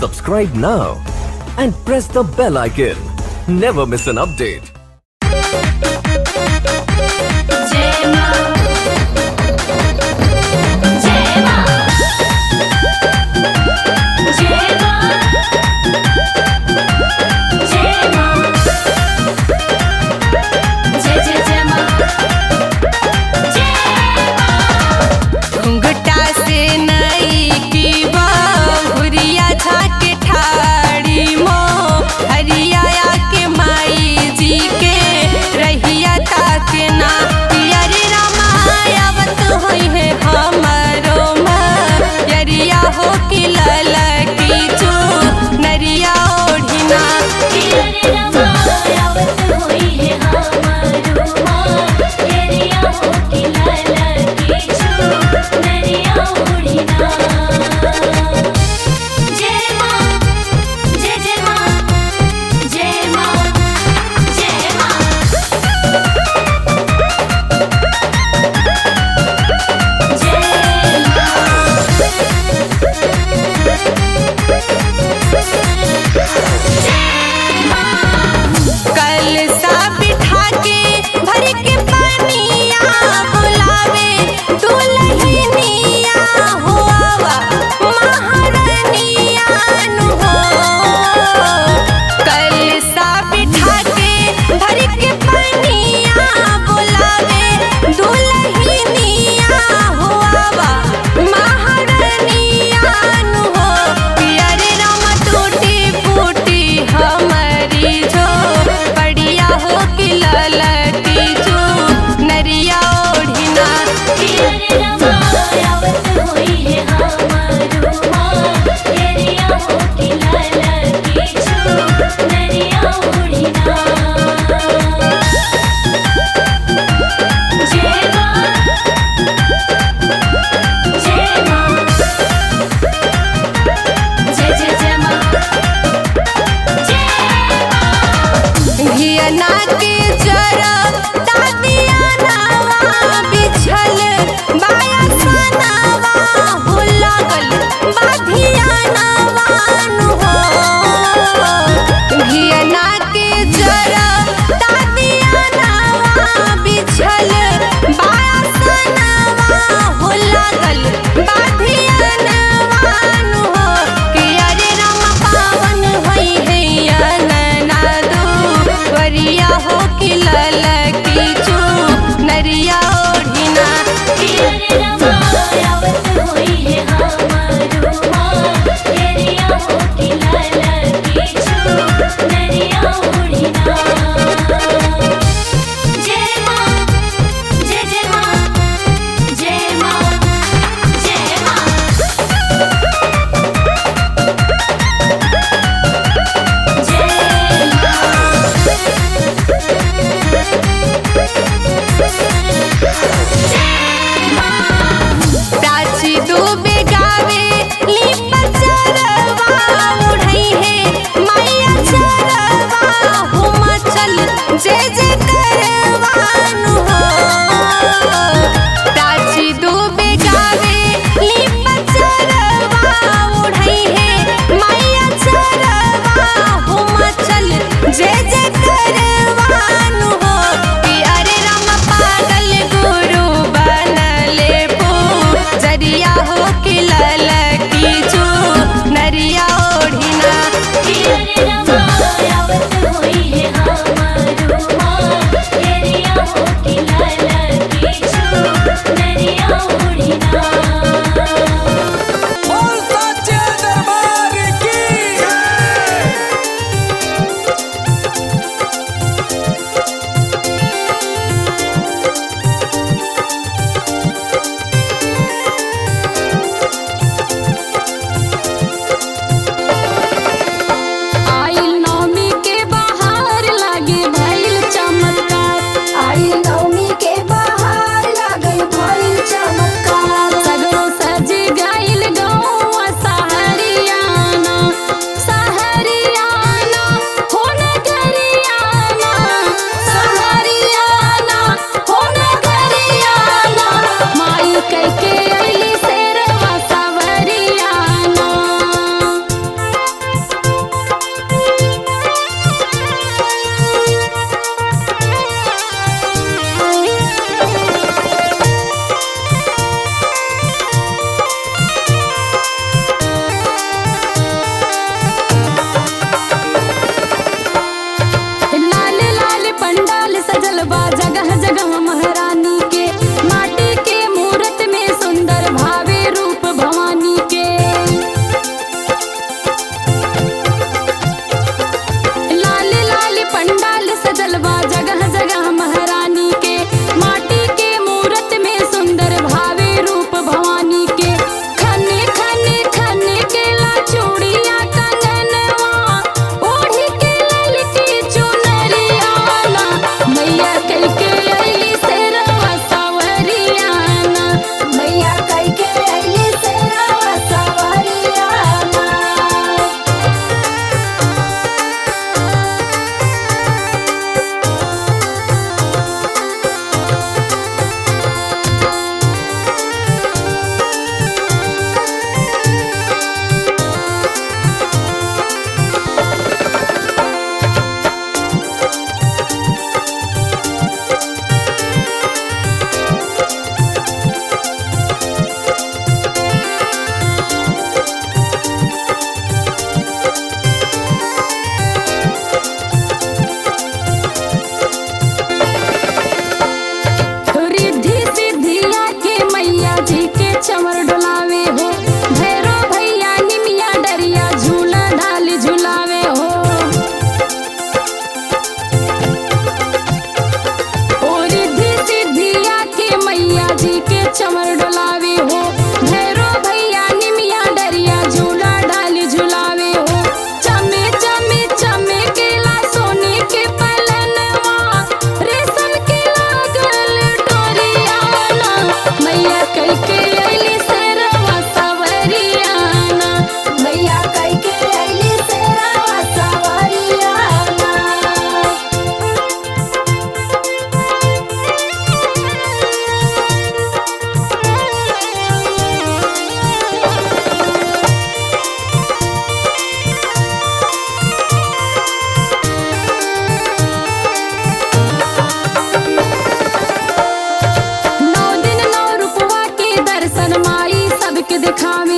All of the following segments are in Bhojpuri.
Subscribe now and press the bell icon. Never miss an update. के रहिया ताके ना, पियरी रामा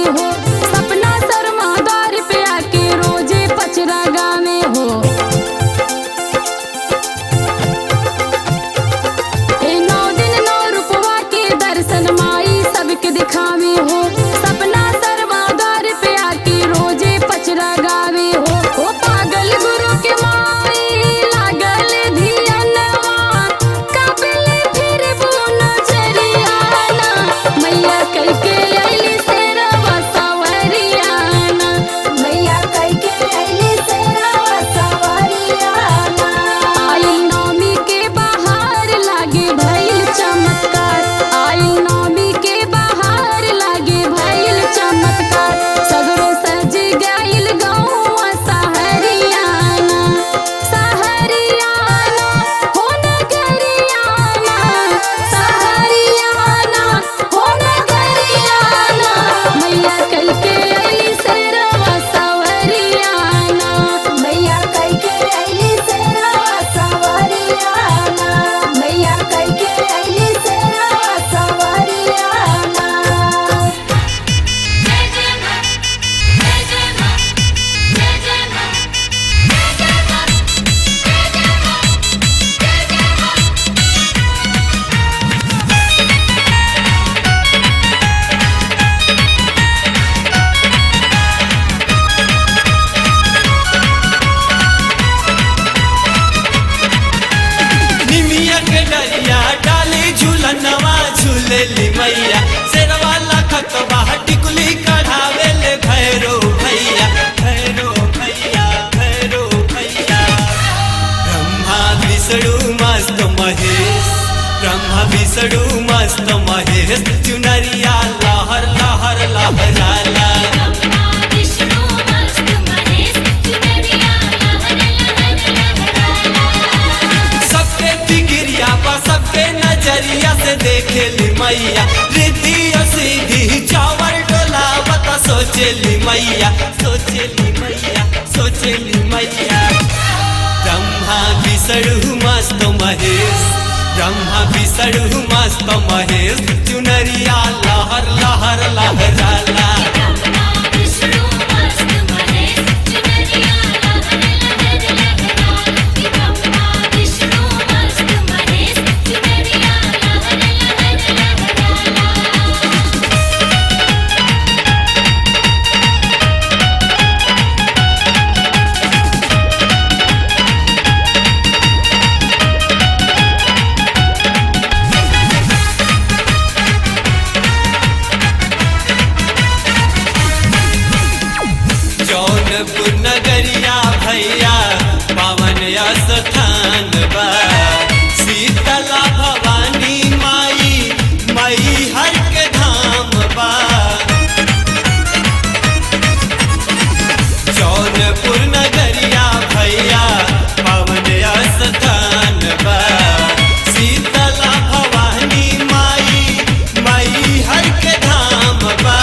गावे हो, सपना शर्मा द्वार पे आके रोजे पचरा गावे हो। ए 9 दिन 9 रूपवा के दर्शन माई सबके दिखावे हो, सपना शर्मा द्वार पे आके रोजे पचरा गावे हो। ओ पागल गुरु के माई लागल धियनवा, काबिल फिर बुन चरियाना, मैया कई के अइली शेरवा सवरियाना, मैया कई के अइली शेरवा सवरियाना। आई नौमी के बहार लागे भइल चमत्कार, आई नौमी के बहार लागे भइल चमत्कार, सगरो सज गइल गौवा सहरियाना, सहरियाना हो नगरियाना, सहरियाना हो नगरियाना, मैया कई के अइली शेरवा सवरियाना, मैया कई के अइली शेरवा सवरियाना, मैया कई के अइली शेरवा सवरियाना। निमिया के डरिया डाली झूलनवा झूलेली मैया, शेरवा लखतवा टिकुली कढ़ावे ले भैरो भैया, भैरो भैया, भैरो भैया। ब्रह्मा विष्णु मस्त महेश, ब्रह्मा विष्णु मस्त महेश, चुनरिया लहर लहर लहराला। सबके फिक्रिया पर सबके नजरिया से देखेली मैया, रिद्धि सीधी चावर डोलावत सोचेली मैया, सोचेली मैया, सोचेली मैया। ब्रह्मा विष्णु मस्त महेश, ब्रह्मा विष्णु मस्त महेश, चुनरिया लहर लहर लहराला। जौनपुर नगरिया भैया पावन स्थान बा, शीतला भवानी माई मई हर के धाम बा। जौनपुर नगरिया भैया पावन स्थान बा, शीतला भवानी माई मई हर के धाम बा।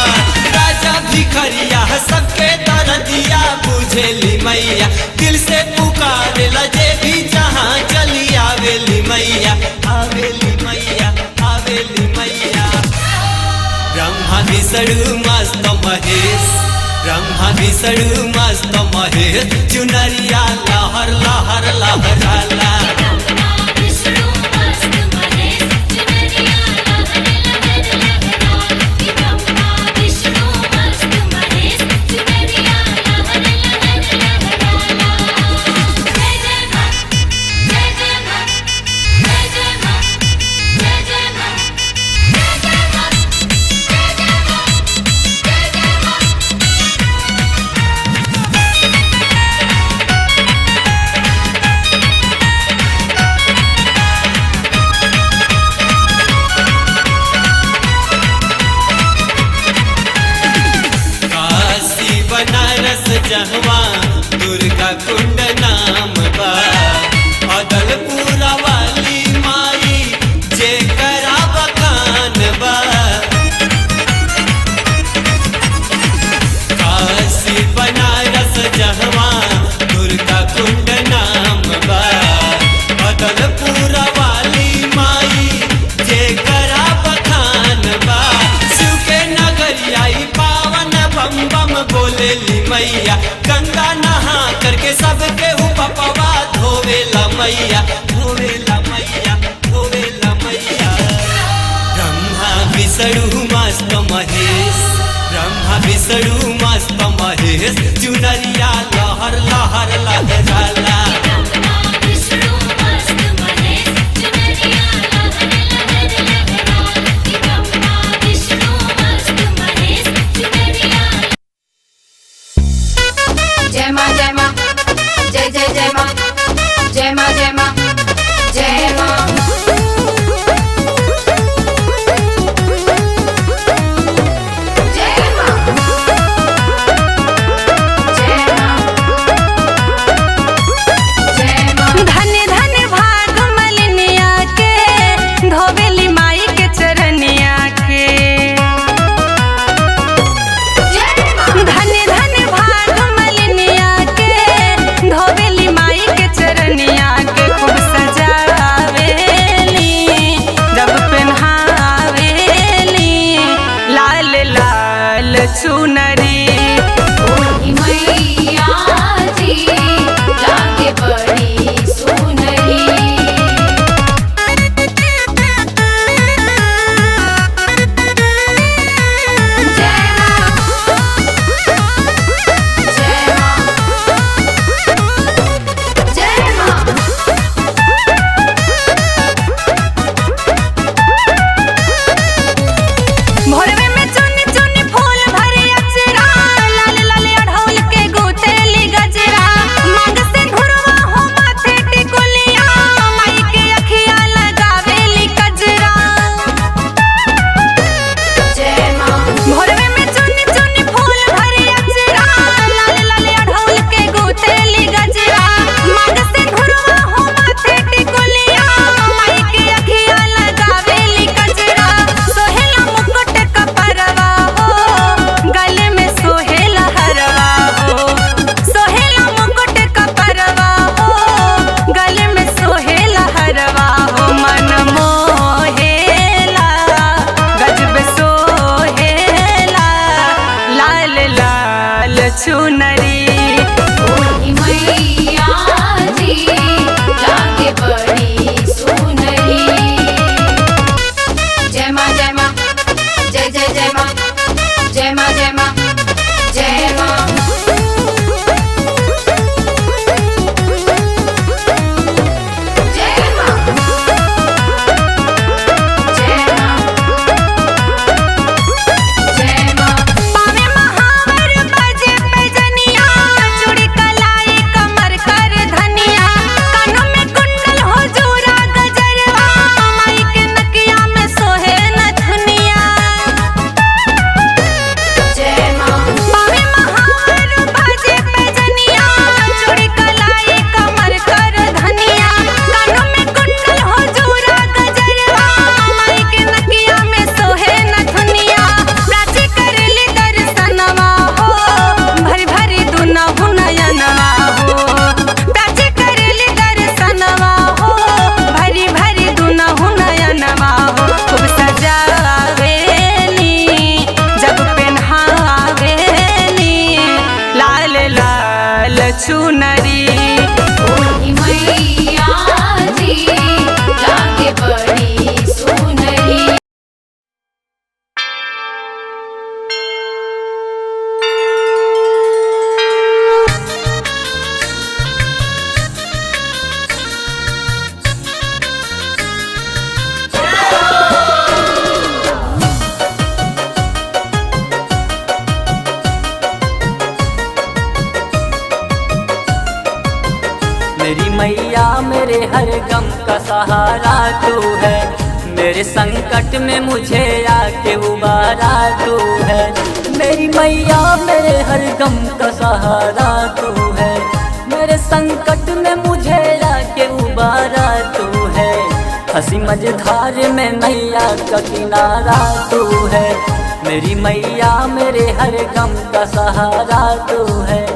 राजा भिखरिया सबके दर्दिया बुझेली मैया, दिल से पुकारे लजे भी जहाँ चली आवेली मैया, आवेली मैया, आवेली मैया। ब्रह्मा विष्णु मस्त महेश, ब्रह्मा विष्णु मस्त महेश, चुनरिया लहर लहर लहराला। जहवा दुर्गा कुंड नाम बा, अदलपुरा वाली माई जे करा बखान बा। काशी बनारस जहवा दुर्गा कुंड नाम बा, अदलपुरा वाली माई जे करा बखान बा। शिव के नगरिया पावन गंगा नहा करके सबके उपवा धोवेला मैया, धोवेला मैया, धोवेला मैया। ब्रह्मा विष्णु मस्त महेश, ब्रह्मा विष्णु मस्त महेश, चुनरिया लहर लहर लहराला। जय माँ जय माँ, जय जय जय माँ, जय माँ जय माँ, जय माँ। जय माँ, जय माँ, जय माँ। धन धन भाग मलिनिया के, धोबेली माई के चरनिया के। धन धन भाग मलिनिया के, धोबेली माई के चरनिया के। खूब सजावेली जब पहनावेली लाल लाल चुनरी। ओही मैया जी लागे बड़ी सुनरी। जय माँ, जय माँ, जय माँ। भोरवे में चुनी चुनी फूल भरे अचरा, लाल लाल अढ़ौल के गुथेली गजरा। मांग से घुरवा हो माथे टिकुलिया, माई के अखिया लगावेली कजरा। जय माँ। भोरवे में चुनी चुनी फूल भरे अचरा, लाल लाल अढ़ौल के गुथेली गजरा। मांग से घुरवा हो माथे टिकुलिया, माई के अखिया लगावेली कजरा। सोहेला मुकुट कपरवा हो, गले में सोहेला हरवा हो। सोहेला मुकुट कपरवा हो, गले में सोहेला हरवा हो। मन मोहेला गजब सोहेला लाल लाल चुनरी। ओही मैया जी लागे बड़ी सुनरी। जय माँ जय माँ, जय जय जय माँ, जय माँ जय माँ, जय माँ। जय माँ, जय माँ, जय माँ। पावे महावर बजे पैजनिया, चूड़ी कलाई कमर कर धनिया। कानों में कुंडल हो जूरा गजरवा, माई के नकिया में सोहे नथुनिया। जय माँ। पावे महावर बजे पैजनिया, चूड़ी कलाई कमर कर धनिया। कानों में कुंडल हो जूरा गजरवा, माई के नकिया में सोहे नथुनिया। प्राची करेली दर्शनवा हो, भरी भरी दुनहु नयनवा हो। प्राची करेली दर्शनवा हो, भरी भरी दुनहु नयनवा हो। खूब सजावेली जब पहनावेली लाल लाल चुनरी। ओही मैया जी लागे बड़ी सुनरी। मेरी मैया मेरे हर गम का सहारा तू है, मेरे संकट में मुझे आके उबारा तू है। मेरी मैया मेरे हर गम का सहारा तू है, मेरे संकट में मुझे आके उबारा तू है। हंसी मझधार में नैया का किनारा तू है, मेरी मैया मेरे हर गम का सहारा तू है।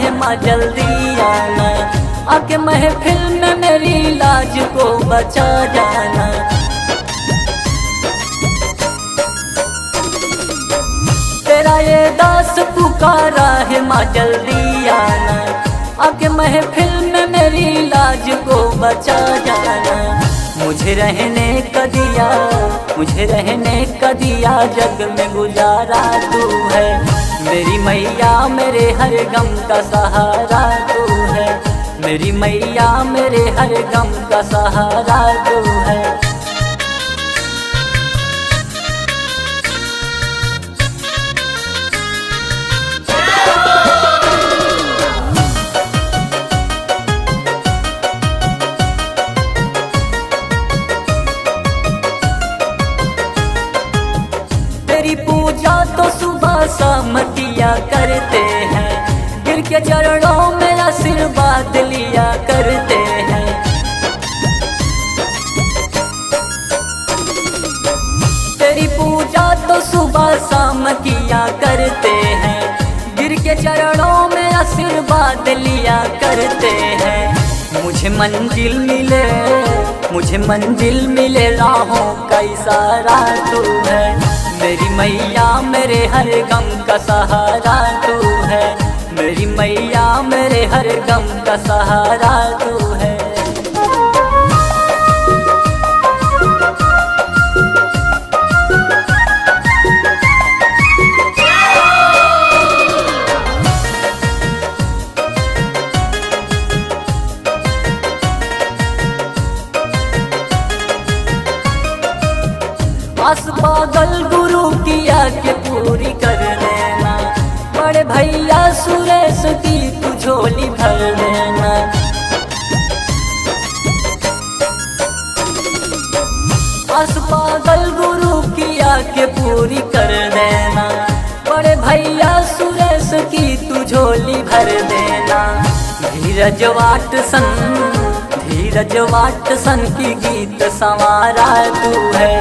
है माँ जल्दी आना, आके महफिल में मेरी लाज को बचा जाना। तेरा ये दास पुकारा है माँ जल्दी आना, आके महफिल में मेरी लाज को बचा जाना। मुझे रहने का दिया जग में गुजारा तू है, मेरी मैया मेरे हर गम का सहारा तू है, मेरी मैया मेरे हर गम का सहारा तू है। तेरी पूजा तो सुबह शाम किया करते हैं, गिर के चरणों में आशीर्वाद लिया करते हैं। तेरी पूजा तो सुबह शाम किया करते हैं, गिर के चरणों में आशीर्वाद लिया करते हैं। मुझे मंजिल मिले राहों का इशारा तू है, मेरी मैया मेरे हर गम का सहारा तू है, मेरी मैया मेरे हर गम का सहारा तू है। आस पागल गुरु किया के पूरी कर देना, बड़े भैया सुरेश की तू झोली भर देना। आस पागल गुरु किया के पूरी कर देना, बड़े भैया सुरेश की तू झोली भर देना। धीरज वाटसन की गीत संवारा तू है,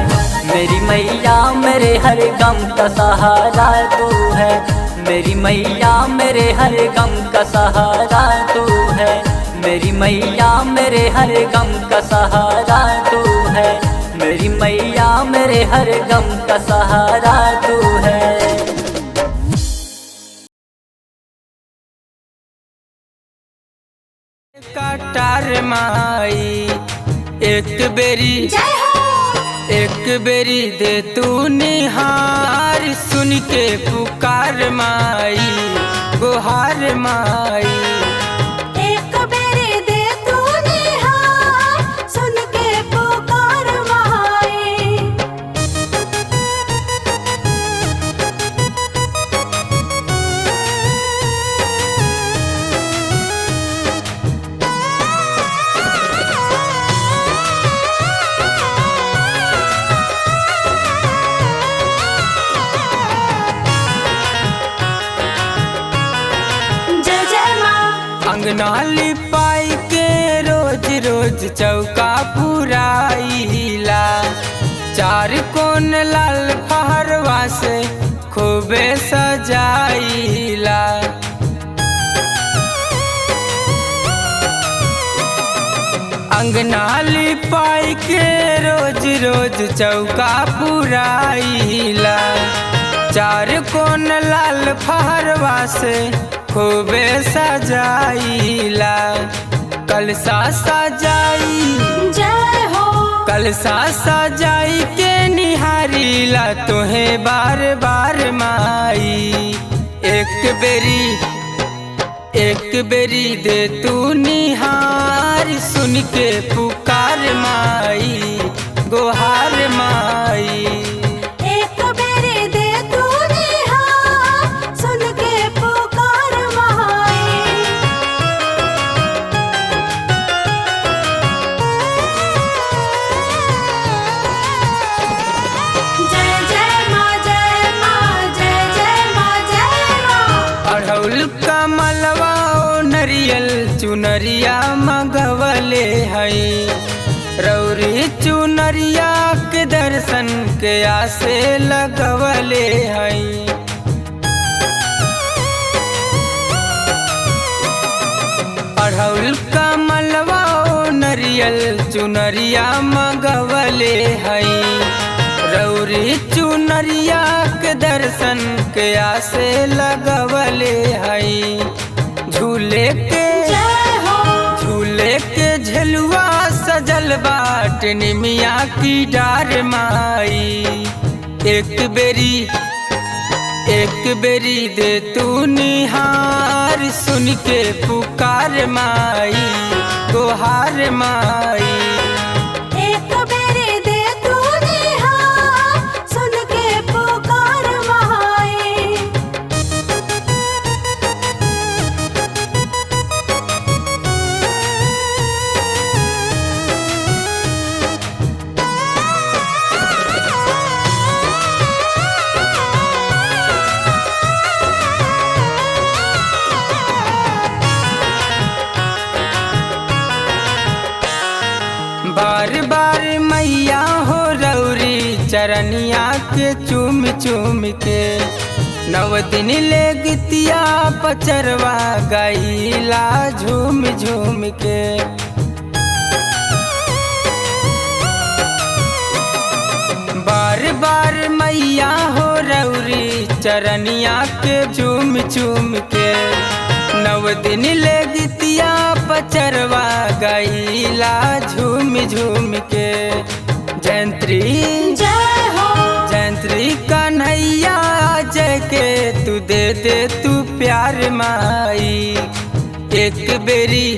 मेरी मैया मेरे हर गम का सहारा तू है, मेरी मैया मेरे हर गम का सहारा तू है, मेरी मैया मेरे हर गम का सहारा तू है, मेरी मैया मेरे हर गम का सहारा तू है। कटार माई एक बेरी दे तू निहार, सुन के पुकार माई गुहार माई। एक बेरी दे तू निहार, सुन के पुकार माई। अंगना लिपाई के रोज चौका पुराइला, चार कोन लाल फहरवा से खूबे सजाइला। अंगना लिपाई के रोज चौका पुराइला, चार कोन लाल फहरवा से खूबे सजाइला। कलसा सजाई जय हो, कलसा सजाई के निहारीला तुहे बार बार माई। एक बेरी दे तू निहार, सुन के पुकार माई गुहार माई। एक बेरी दे तू निहार, सुन के पुकार माई। जय जय माँ, जय माँ, जय जय माँ, जय माँ। अढ़ौल कमलवा नरियल चुनरिया मगवले हई, रौरी चुनरिया के दर्शन के आसे लगवले हई। चुनरिया मगवले हई रौरी चुनरिया के दर्शन के आसे लगवले हई झूले के झुलुआ सजल बाट निमिया की डार माई एक बेरी दे तू निहार सुन के पुकार माई तोहार माई एक बेरी दे तू निहार सुन के पुकार माई। बार बार मैया हो रौरी चरनिया के चूम चूम के नव दिन ले गितिया पचरवा गईला झूम झूम के बार बार मैया हो रौरी चरनिया के चूम चूम के नव दिन ले गितिया पचरवा गईला झूम झूम के जयंत्री कन्हैया जय के तू दे तू प्यार माई एक बेरी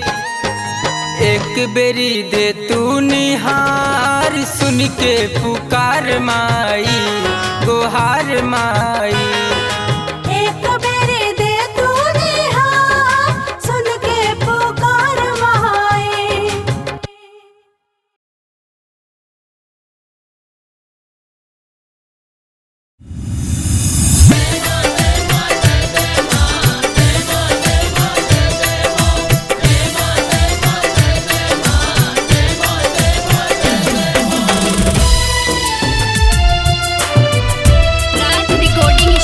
दे तू निहार सुन के पुकार माई गोहार माई एक बेरी दे तू निहार सुन के पुकार माई। राज रिकॉर्डिंग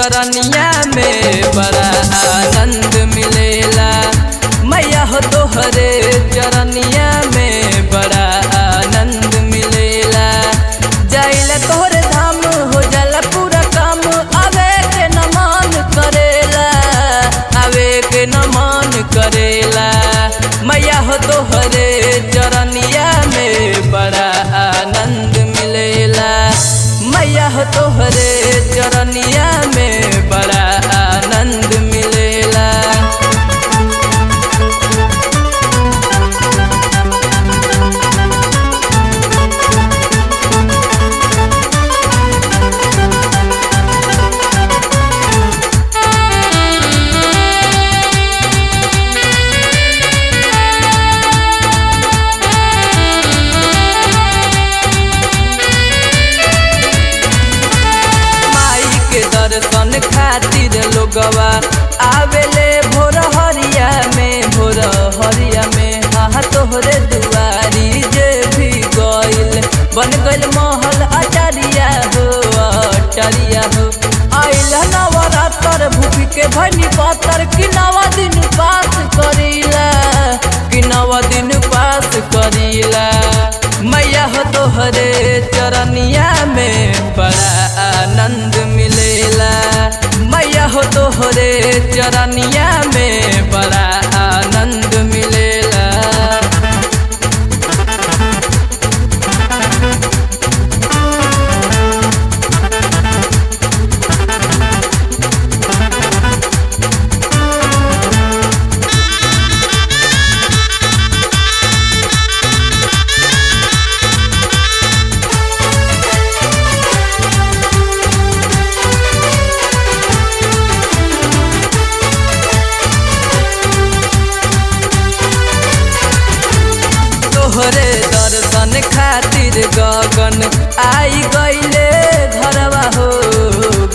चरनिया में बड़ा आनंद मिलेला। मैया हो तोहरे चरनिया में बड़ा आनंद मिलेला। जाइला तोहरे धाम हो जाला पूरा काम, आवे के न मन करेला, आवे के न मन करेला। मैया हो तोहरे चरनिया में बड़ा आनंद मिलेला। मैया हो तोहरे चरनिया में बड़ा आनंद मिलेला। दर्शन खातिर लोगवा आवेले भोर हरिया में, भोर हरिया में। हाँ तोहरे दुआरी जे भी गइल बन गइल महल अटारिया हो, अटारिया हो। आइल नवरात्र भूखी के भनी पातर कि 9 दिन पास करीला, कि 9 दिन पास करीला। मैया हो तोहरे चरनिया में बड़ा आनंद मिलेला। मैया हो तोहरे चरनिया में बड़ा आनंद मिलेला। तोहरे दर्शन खातिर गगन आई गइले घरवा हो,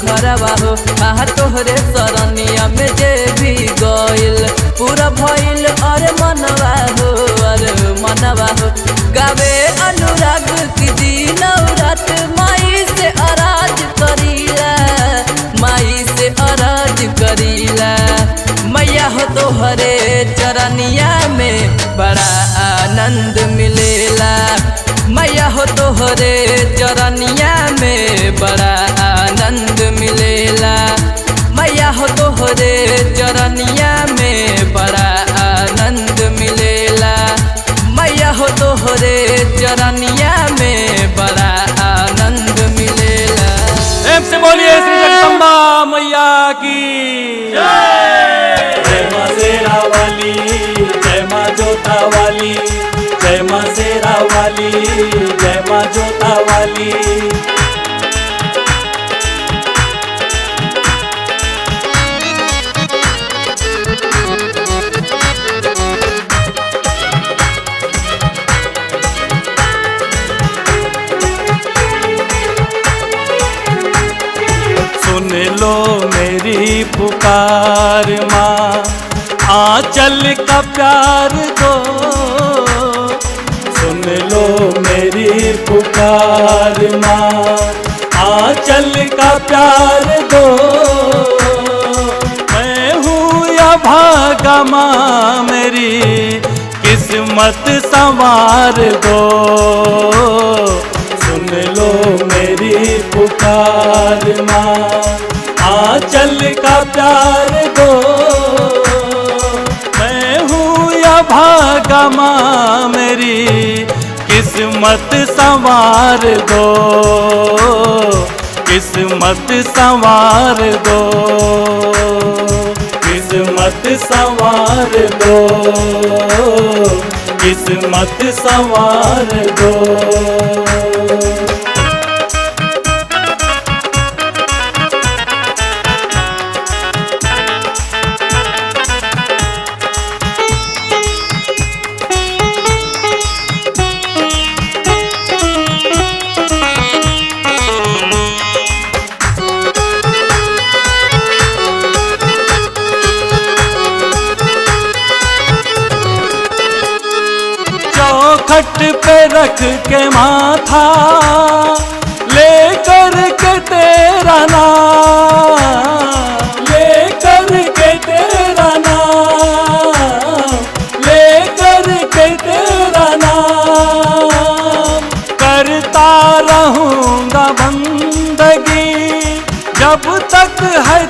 घरवा हो। आहा तोहरे शरणिया में जे भी गइल पूरा भइल अरे मनवा हो, अरे मनवा हो। गावे अनुराग की दिन रात माई से अराज करीला, माई से अराज करीला। मैया हो तोहरे चरनिया में बड़ा आनंद मिलेला। मैया हो तोहरे चरनिया में बड़ा आनंद मिलेला। मैया हो तोहरे चरनिया में बड़ा आनंद मिलेला। मैया हो तोहरे चरनिया में बड़ा आनंद मिलेला। प्रेम से बोलिए श्री जगदम्बा मैया की जय मां शेरा वाली, जय मां जोता वाली, जय मां शेरा वाली, जय मां जोता वाली। सुन लो मेरी पुकार माँ, आंचल का प्यार दो। सुन लो मेरी पुकार माँ, आंचल का प्यार दो। मैं हूँ या भागा माँ मेरी किस्मत संवार दो। सुन लो मेरी पुकार माँ, आंचल का प्यार दो। मैं हूँ या भागा माँ मेरी किस्मत संवार दो, किस्मत संवार दो, किस्मत संवार दो, किस्मत संवार दो। चौखट पे रख के माथा लेकर के तेरा नाम,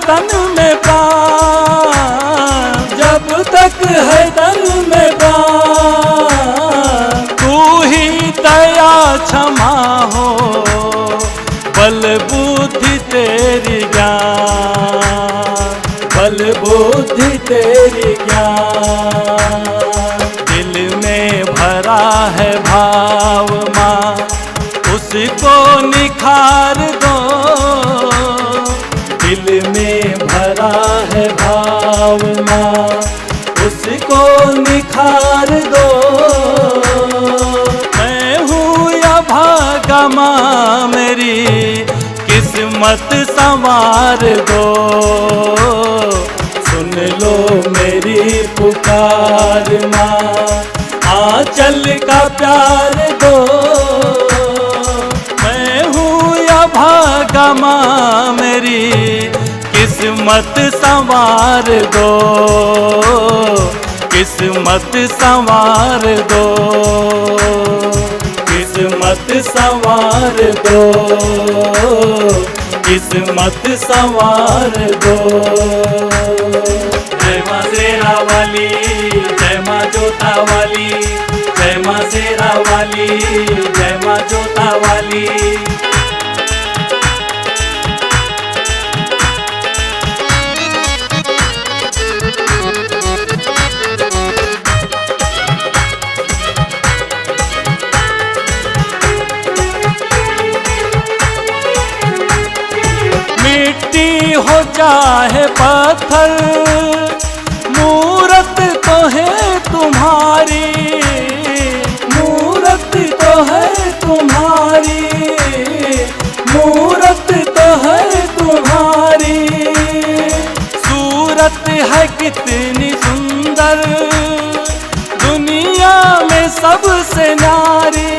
तन में प्राण, जब तक है तन में प्राण, तू ही दया क्षमा हो, बल बुद्धि तेरी ज्ञान, बल बुद्धि तेरी ज्ञान। दिल में भरा है भाव माँ, उसको निखार दो, दिल में भरा है भाव माँ, उसको निखार दो। मैं हूँ या भागा माँ मेरी किस्मत संवार दो, सुन लो मेरी पुकार माँ, आंचल का प्यार दो। मैं हूँ या भागा माँ मेरी किस्मत संवार दो, किस्मत संवार दो, किस्मत संवार दो, किस्मत संवार दो। जय माँ शेरा वाली, जय माँ जोता वाली, जय माँ शेरा वाली, जय माँ जोता वाली। मिट्टी हो चाहे पत्थर, मूरत तो है तुम्हारी, मूरत तो है तुम्हारी, मूरत तो है तुम्हारी। सूरत है कितनी सुंदर, दुनिया में सबसे नारी,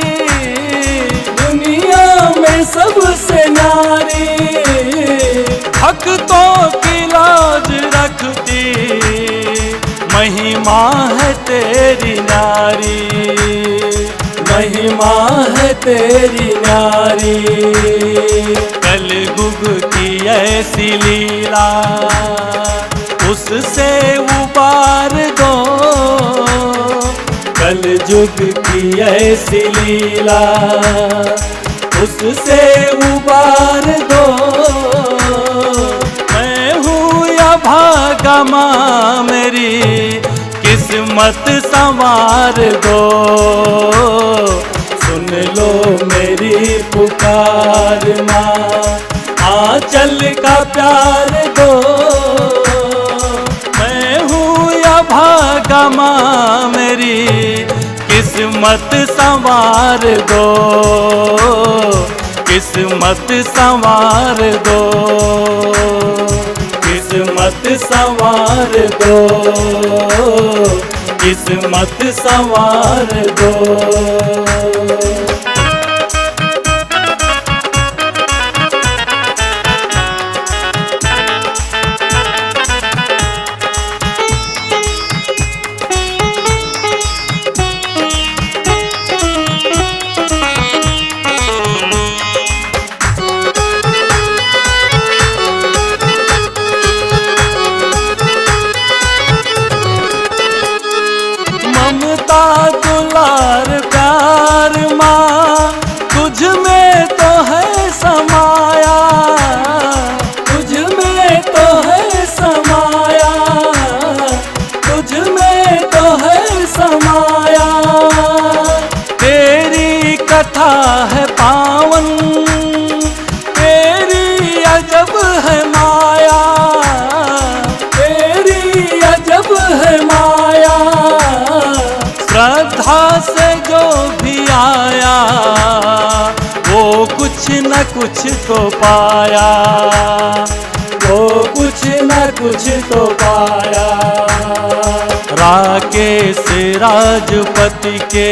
दुनिया में सबसे नारी। भक्तों की लाज रखती महिमा है तेरी नारी, महिमा है तेरी नारी। कलयुग की ऐसी लीला उससे उबार दो, कलयुग की ऐसी लीला उससे उबार दो। मैं हूँ या भागा माँ मेरी किस्मत संवार दो, सुन लो मेरी पुकार माँ, आंचल का प्यार दो। मैं हूँ या भागा माँ मेरी किस्मत संवार दो, किस्मत संवार दो, किस्मत संवार दो, किस्मत संवार दो। ममता दुलार प्यार माँ तुझ में तो है समाया, तुझ में तो है समाया, तुझ में तो है समाया। तेरी कथा है पावन, तेरी अजब है माया, तेरी अजब है माया। श्रद्धा से जो भी आया वो कुछ न कुछ तो पाया, वो कुछ न कुछ तो पाया। राकेश राजपति के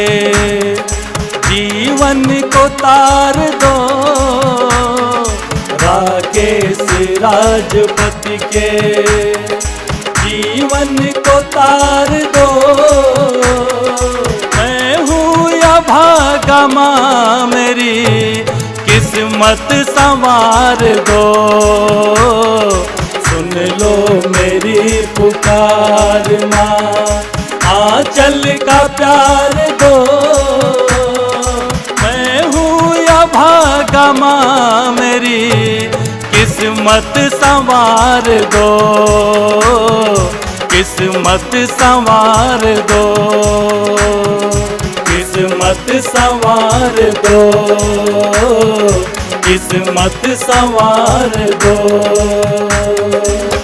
जीवन को तार दो, राकेश राजपति के जीवन को तार दो। मैं हूँ या भागा माँ मेरी किस्मत संवार दो, सुन लो मेरी पुकार माँ, आंचल का प्यार दो। मैं हूँ या भागा माँ मेरी किस्मत संवार दो, किस्मत संवार दो, किस्मत संवार दो, किस्मत संवार दो।